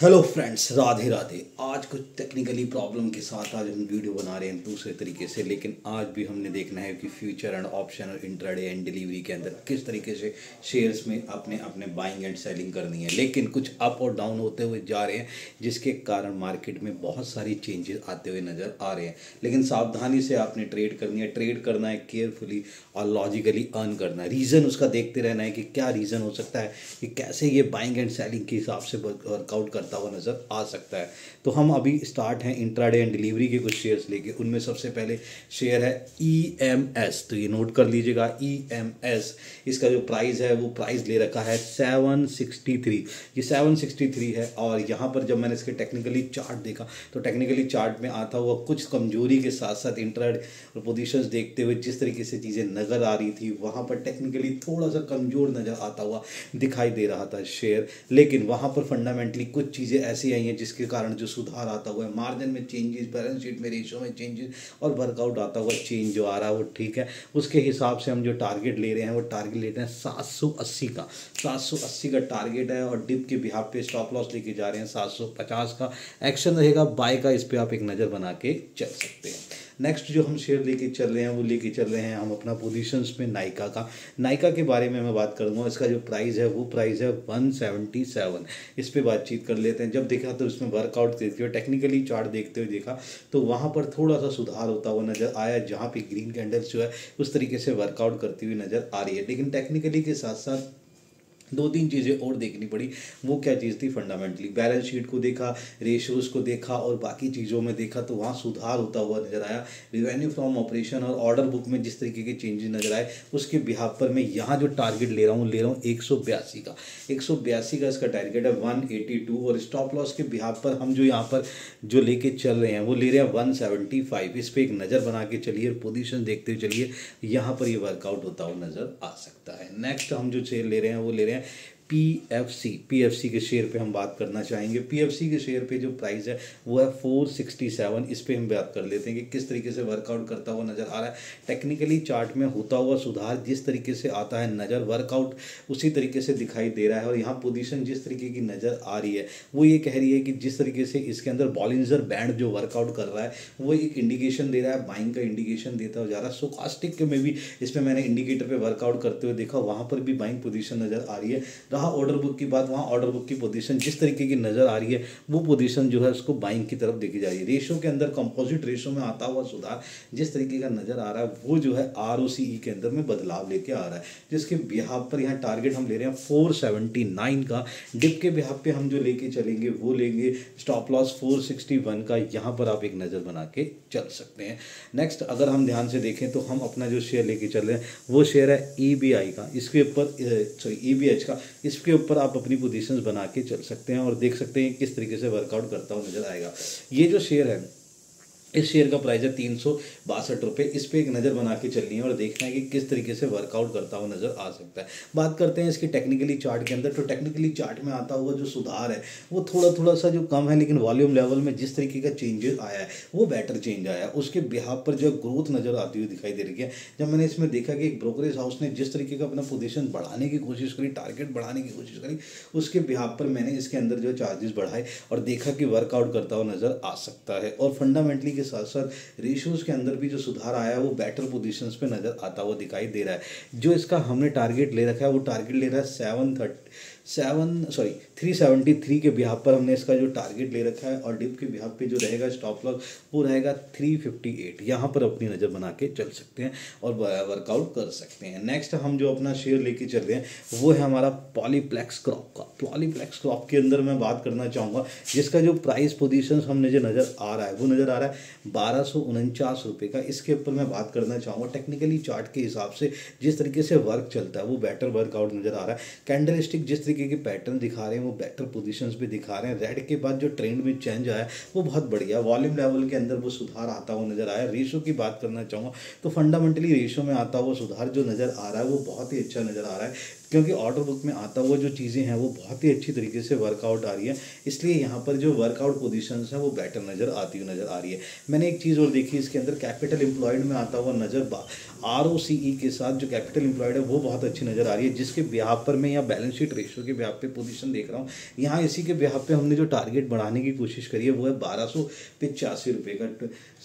Hello friends, Radhe Radhe. आज कुछ technically problem के साथ आज हम वीडियो बना रहे हैं दूसरे तरीके से, लेकिन आज भी हमने देखना है कि फ्यूचर एंड ऑप्शन और इंट्राडे एंड डिलीवरी के अंदर किस तरीके से शेयर्स में अपने अपने बाइंग एंड सेलिंग करनी है। लेकिन कुछ अप और डाउन होते हुए जा रहे हैं, जिसके कारण मार्केट में बहुत सारी चेंजेस आते हुए नज़र आ रहे हैं। लेकिन सावधानी से आपने ट्रेड करनी है, ट्रेड करना है केयरफुली और लॉजिकली अर्न करना है। रीज़न उसका देखते रहना है कि क्या रीज़न हो सकता है कि कैसे ये बाइंग एंड सेलिंग के हिसाब से वर्कआउट करता हुआ नज़र आ सकता है। तो हम अभी स्टार्ट हैं इंट्राडे एंड डिलीवरी के कुछ शेयर्स लेके। उनमें सबसे पहले शेयर है EMS, तो ये नोट कर लीजिएगा EMS। इसका जो प्राइस है वो प्राइस ले रखा है 763। ये 763 है। और यहाँ पर जब मैंने इसके टेक्निकली चार्ट देखा तो टेक्निकली चार्ट में आता हुआ कुछ कमजोरी के साथ साथ इंट्राडे पोजीशंस देखते हुए जिस तरीके से चीज़ें नज़र आ रही थी, वहाँ पर टेक्निकली थोड़ा सा कमज़ोर नज़र आता हुआ दिखाई दे रहा था शेयर। लेकिन वहाँ पर फंडामेंटली कुछ चीज़ें ऐसी आई हैं जिसके कारण जो सुधार आता हुआ है, मार्जिन में चेंजेस, बैलेंस शीट में रेशो में चेंजेस और वर्कआउट आता हुआ चेंज जो आ रहा है वो ठीक है। उसके हिसाब से हम जो टारगेट ले रहे हैं वो टारगेट लेते हैं 780 का। 780 का टारगेट है और डिप के बिहाफ पे स्टॉप लॉस लेके जा रहे हैं 750 का। एक्शन रहेगा बाय का, इस पर आप एक नज़र बना के चल सकते हैं। नेक्स्ट जो हम शेयर लेके चल रहे हैं वो लेके चल रहे हैं हम अपना पोजीशंस में नायका का। नायका के बारे में मैं बात करूँगा। इसका जो प्राइस है वो प्राइस है 177। इस पे बातचीत कर लेते हैं। जब देखा तो इसमें वर्कआउट देखते हुए, टेक्निकली चार्ट देखते हुए देखा तो वहाँ पर थोड़ा सा सुधार होता हुआ नज़र आया, जहाँ पे ग्रीन कैंडल्स जो है उस तरीके से वर्कआउट करती हुई नज़र आ रही है। लेकिन टेक्निकली के साथ साथ दो तीन चीज़ें और देखनी पड़ी। वो क्या चीज़ थी? फंडामेंटली बैलेंस शीट को देखा, रेशियोज़ को देखा और बाकी चीज़ों में देखा तो वहाँ सुधार होता हुआ नज़र आया। रिवेन्यू फ्रॉम ऑपरेशन और ऑर्डर बुक में जिस तरीके के चेंजेस नज़र आए, उसके बिहाफ पर मैं यहाँ जो टारगेट ले रहा हूँ 182 का। 182 का इसका टारगेट है 182। और स्टॉप लॉस के बिहाफ पर हम जो यहाँ पर जो लेके चल रहे हैं वो ले रहे हैं 175। इस पर एक नज़र बना के चलिए, पोजीशन देखते हुए चलिए, यहाँ पर ये वर्कआउट होता हुआ नज़र आ सकता है। नेक्स्ट हम जो शेयर ले रहे हैं वो ले रहे हैं PFC के शेयर पे हम बात करना चाहेंगे। PFC के शेयर पे जो प्राइस है वो है 467। इस पे हम बात कर लेते हैं कि किस तरीके से वर्कआउट करता हुआ नज़र आ रहा है। टेक्निकली चार्ट में होता हुआ सुधार जिस तरीके से आता है नज़र, वर्कआउट उसी तरीके से दिखाई दे रहा है। और यहाँ पोजीशन जिस तरीके की नज़र आ रही है वो ये कह रही है कि जिस तरीके से इसके अंदर बॉलिंजर बैंड जो वर्कआउट कर रहा है वो एक इंडिकेशन दे रहा है, बाइंग का इंडिकेशन देता हुआ जा रहा है। स्टोकास्टिक में भी इसमें मैंने इंडिकेटर पे वर्कआउट करते हुए देखा, वहाँ पर भी बाइंग पोजीशन नज़र आ रही है। ऑर्डर बुक की बात, वहाँ ऑर्डर बुक की पोजीशन जिस तरीके की नज़र आ रही है वो पोजीशन जो है उसको बाइंग की तरफ देखी जा रही है। रेशो के अंदर कंपोजिट रेशो में आता हुआ सुधार जिस तरीके का नज़र आ रहा है वो जो है ROCE के अंदर में बदलाव लेके आ रहा है, जिसके बिहाफ पर यहाँ टारगेट हम ले रहे हैं 479 का। डिप के बिहाफ पे हम जो लेके चलेंगे वो लेंगे स्टॉप लॉस 461 का। यहाँ पर आप एक नज़र बना के चल सकते हैं। नेक्स्ट अगर हम ध्यान से देखें तो हम अपना जो शेयर लेके चल रहे हैं वो शेयर है EBI का। इसके ऊपर EBH का, इसके ऊपर आप अपनी पोजीशंस बना के चल सकते हैं और देख सकते हैं किस तरीके से वर्कआउट करता हुआ नजर आएगा। ये जो शेयर है, इस शेयर का प्राइस है 362 रुपये। इस पर एक नज़र बना के चलनी है और देखना है कि किस तरीके से वर्कआउट करता हुआ नज़र आ सकता है। बात करते हैं इसकी टेक्निकली चार्ट के अंदर। तो टेक्निकली चार्ट में आता हुआ जो सुधार है वो थोड़ा सा जो कम है, लेकिन वॉल्यूम लेवल में जिस तरीके का चेंजेस आया है वो बेटर चेंज आया है। उसके बिहाफ पर जो ग्रोथ नज़र आती हुई दिखाई दे रही है। जब मैंने इसमें देखा कि एक ब्रोकरेज हाउस ने जिस तरीके का अपना पोजीशन बढ़ाने की कोशिश करी, टारगेट बढ़ाने की कोशिश करी, उसके बिहाफ पर मैंने इसके अंदर जो चार्जेस बढ़ाए और देखा कि वर्कआउट करता हुआ नज़र आ सकता है। और फंडामेंटली के साथ साथ रेशियोज के अंदर भी जो सुधार आया है वो बेटर पोजीशंस पे नज़र आता हुआ दिखाई दे रहा है। जो इसका हमने टारगेट ले रखा है वो टारगेट ले रहा है 373 के बिहाफ पर हमने इसका जो टारगेट ले रखा है। और डिप के बिहाफ पे जो रहेगा स्टॉप लॉस वो रहेगा 358। यहाँ पर अपनी नज़र बना के चल सकते हैं और वर्कआउट कर सकते हैं। नेक्स्ट हम जो अपना शेयर लेके चल रहे हैं वो है हमारा पॉलीप्लेक्स क्रॉप का। पॉलीप्लेक्स क्रॉप के अंदर मैं बात करना चाहूँगा, जिसका जो प्राइस पोजीशन हमने जो नज़र आ रहा है वो नज़र आ रहा है 1249 रुपये का। इसके ऊपर मैं बात करना चाहूँगा टेक्निकली चार्ट के हिसाब से जिस तरीके से वर्क चलता है वो बेटर वर्कआउट नज़र आ रहा है। कैंडलस्टिक जिस तरीके के पैटर्न दिखा रहे हैं वो बेटर पोजीशंस पे दिखा रहे हैं। रेड के बाद जो ट्रेंड में चेंज आया वो बहुत बढ़िया, वॉल्यूम लेवल के अंदर वो सुधार आता हुआ नजर आया। रेशो की बात करना चाहूँगा तो फंडामेंटली रेशो में आता हुआ सुधार जो नज़र आ रहा है वो बहुत ही अच्छा नज़र आ रहा है। क्योंकि ऑर्डर बुक में आता हुआ जो चीज़ें हैं वो बहुत ही अच्छी तरीके से वर्कआउट आ रही है, इसलिए यहाँ पर जो वर्कआउट पोजीशंस हैं वो बेटर नज़र आ रही है। मैंने एक चीज़ और देखी इसके अंदर, कैपिटल एम्प्लॉयड में आता हुआ नज़र ROCE के साथ जो कैपिटल एम्प्लॉयड है वो बहुत अच्छी नज़र आ रही है, जिसके ब्याह पर मैं यहाँ बैलेंस शीट रेशियो के ब्याह पे पोजीशन देख रहा हूँ। यहाँ इसी के ब्याह पे हमने जो टारगेट बढ़ाने की कोशिश करी है वो है 1285 रुपये का,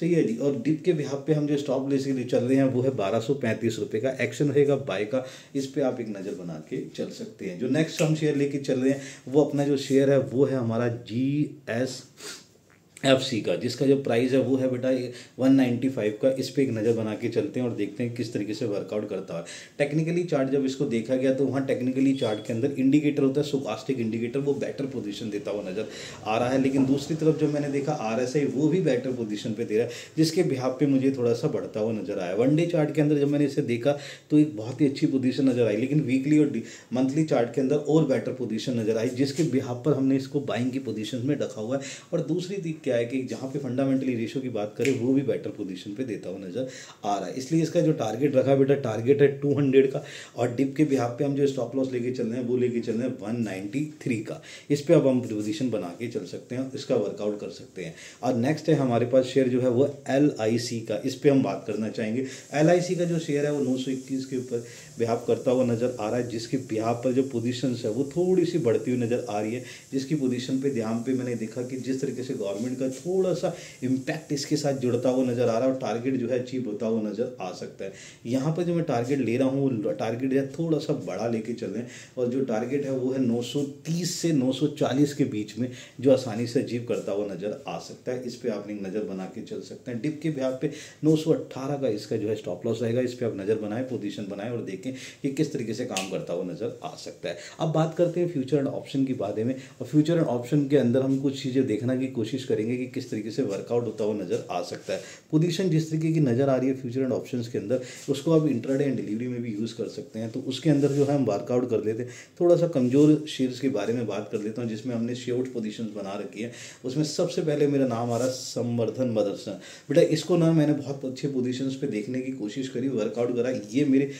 सही है जी। और डिप के ब्याह पे हम जो स्टॉप लेस के लिए चल रहे हैं वो है 1235 रुपये का। एक्शन रहेगा बाय का, इस पे आप एक नज़र बना के चल सकते हैं। जो नेक्स्ट हम शेयर लेके चल रहे हैं वो अपना जो शेयर है वो है हमारा GSFC का, जिसका जो प्राइस है वो है बेटा 195 का। इस पे एक नज़र बना के चलते हैं और देखते हैं किस तरीके से वर्कआउट करता है। टेक्निकली चार्ट जब इसको देखा गया तो वहाँ टेक्निकली चार्ट के अंदर इंडिकेटर होता है, स्टोकास्टिक इंडिकेटर, वो बेटर पोजीशन देता हुआ नज़र आ रहा है। लेकिन दूसरी तरफ जो मैंने देखा RSI वो भी बेटर पोजीशन पे दे रहा है, जिसके बिहाफ पे मुझे थोड़ा सा बढ़ता हुआ नजर आया। वन डे चार्ट के अंदर जब मैंने इसे देखा तो एक बहुत ही अच्छी पोजीशन नजर आई, लेकिन वीकली और मंथली चार्ट के अंदर और बेटर पोजीशन नजर आई, जिसके बिहाफ पर हमने इसको बाइंग की पोजीशन में रखा हुआ है। और दूसरी चीज क्या है कि जहाँ पे फंडामेंटली रेशियो की बात करें वो भी बेटर पोजीशन पे देता हुआ नजर आ रहा है, इसलिए इसका जो टारगेट रखा है बेटा, टारगेट है 200 का। और डिप के बिहाफ पे हम जो स्टॉप लॉस लेके चल रहे हैं वो लेके चल रहे हैं 193 का। इस पे अब हम पोजीशन बना के चल सकते हैं, इसका वर्कआउट कर सकते हैं। और नेक्स्ट है हमारे पास शेयर जो है वो LIC का, इस पे हम बात करना चाहेंगे। LIC का जो शेयर है वो 921 के ऊपर बिहाफ करता हुआ नजर आ रहा है, जिसके बिहाफ पर जो पोजीशंस है वो थोड़ी सी बढ़ती हुई नजर आ रही है। जिसकी पोजीशन पे ध्यान पे मैंने देखा कि जिस तरीके से गवर्नमेंट का थोड़ा सा इम्पैक्ट इसके साथ जुड़ता हुआ नजर आ रहा है और टारगेट जो है अचीव होता हुआ नजर आ सकता है। यहाँ पर जो मैं टारगेट ले रहा हूँ वो टारगेट जो है थोड़ा सा बड़ा लेके चल रहे हैं, और जो टारगेट है वो है 930 से 940 के बीच में, जो आसानी से अचीव करता हुआ नजर आ सकता है। इस पे आप एक नज़र बना के चल सकते हैं। डिप के बिहाफ पे 918 का इसका जो है स्टॉप लॉस रहेगा, इस पे आप नज़र बनाएं, पोजीशन बनाएं और देखें कि किस तरीके से काम करता हुआ नजर आ सकता है। अब बात करते हैं फ्यूचर एंड ऑप्शन के बारे में, और फ्यूचर एंड ऑप्शन के अंदर हम कुछ चीज़ें देखने की कोशिश करेंगे कि किस तरीके से वर्कआउट होता हुआ नजर आ सकता है। पोजीशन जिस तरीके की नज़र आ रही है फ्यूचर एंड ऑप्शंस के अंदर, उसको आप इंट्राडे एंड डिलीवरी में भी यूज़ कर सकते हैं। तो उसके अंदर जो है हम वर्कआउट कर लेते हैं। थोड़ा सा कमज़ोर शेयर्स के बारे में बात कर लेता हूँ जिसमें हमने शॉर्ट पोजीशंस बना रखी है। उसमें सबसे पहले मेरा नाम आ रहा है संवर्धन मदरसन। बेटा इसको ना मैंने बहुत अच्छे पोजीशंस पे देखने की कोशिश करी, वर्कआउट करा, ये मेरे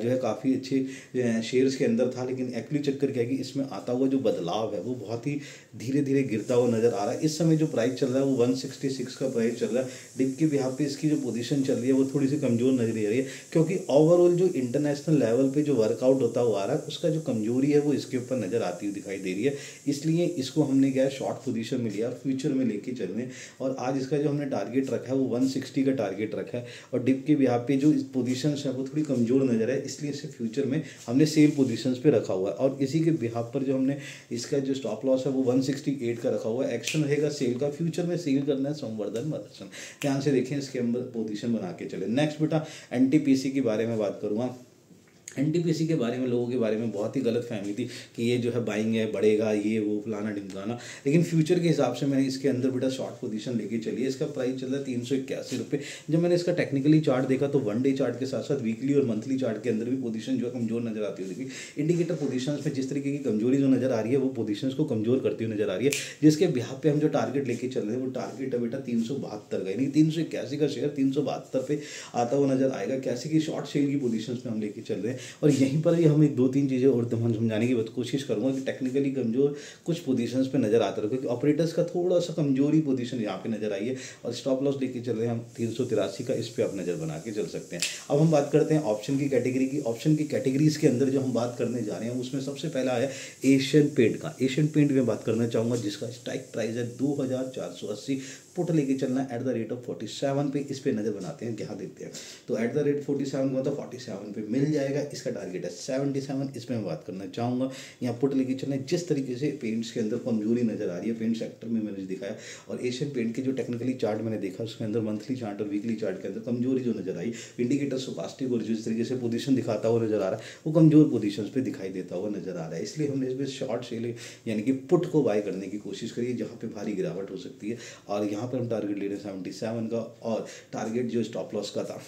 जो है काफ़ी अच्छे शेयर्स के अंदर था। लेकिन एक्चुअली चक्कर क्या है कि इसमें आता हुआ जो बदलाव है वो बहुत ही धीरे धीरे गिरता हुआ नजर आ रहा है। इस समय जो प्राइस चल रहा है वो 166 का प्राइस चल रहा है। डिप के बिहाफ पे इसकी जो पोजीशन चल रही है वो थोड़ी सी कमज़ोर नजर आ रही है, क्योंकि ओवरऑल जो इंटरनेशनल लेवल पे जो वर्कआउट होता हुआ आ रहा है उसका जो कमजोरी है वो इसके ऊपर नजर आती हुई दिखाई दे रही है। इसलिए इसको हमने क्या है शॉर्ट पोजीशन में लिया, फ्यूचर में लेके चल रहे हैं। और आज इसका जो हमने टारगेट रखा है वो 160 का टारगेट रखा है, और डिप के बिहाफ पे जो पोजीशन है वो थोड़ी कमजोर नजर है, इसलिए इसे फ्यूचर में हमने सेल पोजीशंस पे रखा हुआ है। और इसी के बिहाफ पर जो हमने इसका जो स्टॉप लॉस है वो 168 का रखा हुआ है। एक्शन रहेगा सेल का, फ्यूचर में सेल करना है संवर्धन मदरसन। ध्यान से देखें, इसके अंदर पोजीशन बना के चले। नेक्स्ट बेटा NTPC के बारे में बात करूँगा। NTPC के बारे में लोगों के बारे में बहुत ही गलत फहमी थी कि ये जो है बाइंग है, बढ़ेगा, ये वो फलाना ढिमकाना। लेकिन फ्यूचर के हिसाब से मैंने इसके अंदर बेटा शॉर्ट पोजीशन लेके चली है। इसका प्राइस चल रहा है 381 रुपये। जब मैंने इसका टेक्निकली चार्ट देखा तो वन डे चार्ट के साथ साथ वीकली और मंथली चार्ट के अंदर भी पोजीशन जो है कमजोर नजर आती हुई देखी। इंडिकेटर पोजीशन में जिस तरीके की कमजोरी जो नजर आ रही है वो पोजीशन को कमजोर करती हुई नजर आ रही है, जिसके बिहाफ पे हम जो टारगेट लेके चल रहे हैं वो टारगेट है बेटा 372 का, यानी 381 का शेयर 372 पे आता हुआ नजर आएगा। कैसे की शॉर्ट सेल की पोजीशन में हम लेके चल रहे हैं। और यहीं पर हम एक दो तीन चीज़ें और समझाने की कोशिश करूंगा कि टेक्निकली कमजोर कुछ पोजीशंस पे नजर आता है, क्योंकि ऑपरेटर्स का थोड़ा सा कमजोरी पोजीशन यहाँ पे नजर आई है। और स्टॉप लॉस लेके चल रहे हैं हम 383 का, इस पे आप नजर बना के चल सकते हैं। अब हम बात करते हैं ऑप्शन की कैटेगरी की। ऑप्शन की कैटेगरीज के अंदर जो हम बात करने जा रहे हैं उसमें सबसे पहला है एशियन पेंट का। एशियन पेंट में बात करना चाहूँगा जिसका स्ट्राइक प्राइस है 2480। पुट लेके चलना एट द रेट ऑफ 47 पे, इस पे नज़र बनाते हैं, क्या देखते हैं। तो एट द रेट 47 का तो 47 पे मिल जाएगा। इसका टारगेट है 77, इस पर मैं बात करना चाहूँगा। यहाँ पुट लेके चलना है। जिस तरीके से पेंट्स के अंदर कमजोरी नजर आ रही है पेंट सेक्टर में मैंने दिखाया, और एशियन पेंट के जो टेक्निकली चार्ट मैंने देखा उसके अंदर मंथली चार्ट और वीकली चार्ट के अंदर कमजोरी जो नजर आई, इंडिकेटर स्टोकास्टिक और जिस तरीके से पोजीशन दिखाता हुआ नजर आ रहा है वो कमजोर पोजीशन पे दिखाई देता हुआ नजर आ रहा है। इसलिए हमने इसमें शॉर्ट सेल यानी कि पुट को बाय करने की कोशिश करी जहाँ पे भारी गिरावट हो सकती है। और यहाँ पर हम टारगेट ले रहे हैं 77 का, और टारगेट जो स्टॉप लॉस का था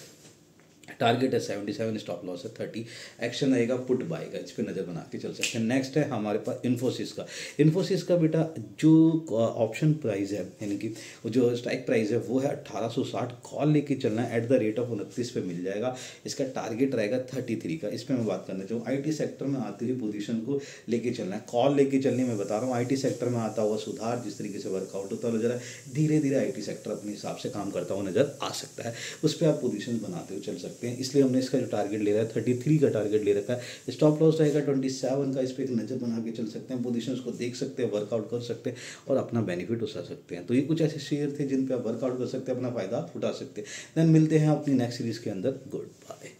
टारगेट है 77, स्टॉप लॉस है 30, एक्शन रहेगा पुट बाय का, इस पर नज़र बना के चल सकते हैं। नेक्स्ट है हमारे पास इन्फोसिस का बेटा जो ऑप्शन प्राइस है, यानी कि जो स्ट्राइक प्राइस है वो है 1860, कॉल लेके चलना है एट द रेट ऑफ 29 पे मिल जाएगा। इसका टारगेट रहेगा 33 का। इस पर मैं बात करना चाहूँ, IT सेक्टर में आती हुई पोजीशन को लेके चलना है, कॉल लेके चलने में बता रहा हूँ। IT सेक्टर में आता हुआ सुधार जिस तरीके से वर्कआउट होता है, जरा धीरे धीरे IT सेक्टर अपने हिसाब से काम करता हुआ नजर आ सकता है, उस पर आप पोजीशन बनाते हुए चल सकते हैं। इसलिए हमने इसका जो टारगेट ले रहा है 33 का टारगेट ले रखा है। स्टॉप लॉस रहेगा 27 का, इस पर एक नज़र बना के चल सकते हैं, पोजीशंस को देख सकते हैं, वर्कआउट कर सकते हैं और अपना बेनिफिट उठा सकते हैं। तो ये कुछ ऐसे शेयर थे जिन पे आप वर्कआउट कर सकते हैं, अपना फ़ायदा उठा सकते हैं। देन मिलते हैं अपनी नेक्स्ट सीरीज़ के अंदर। Good bye.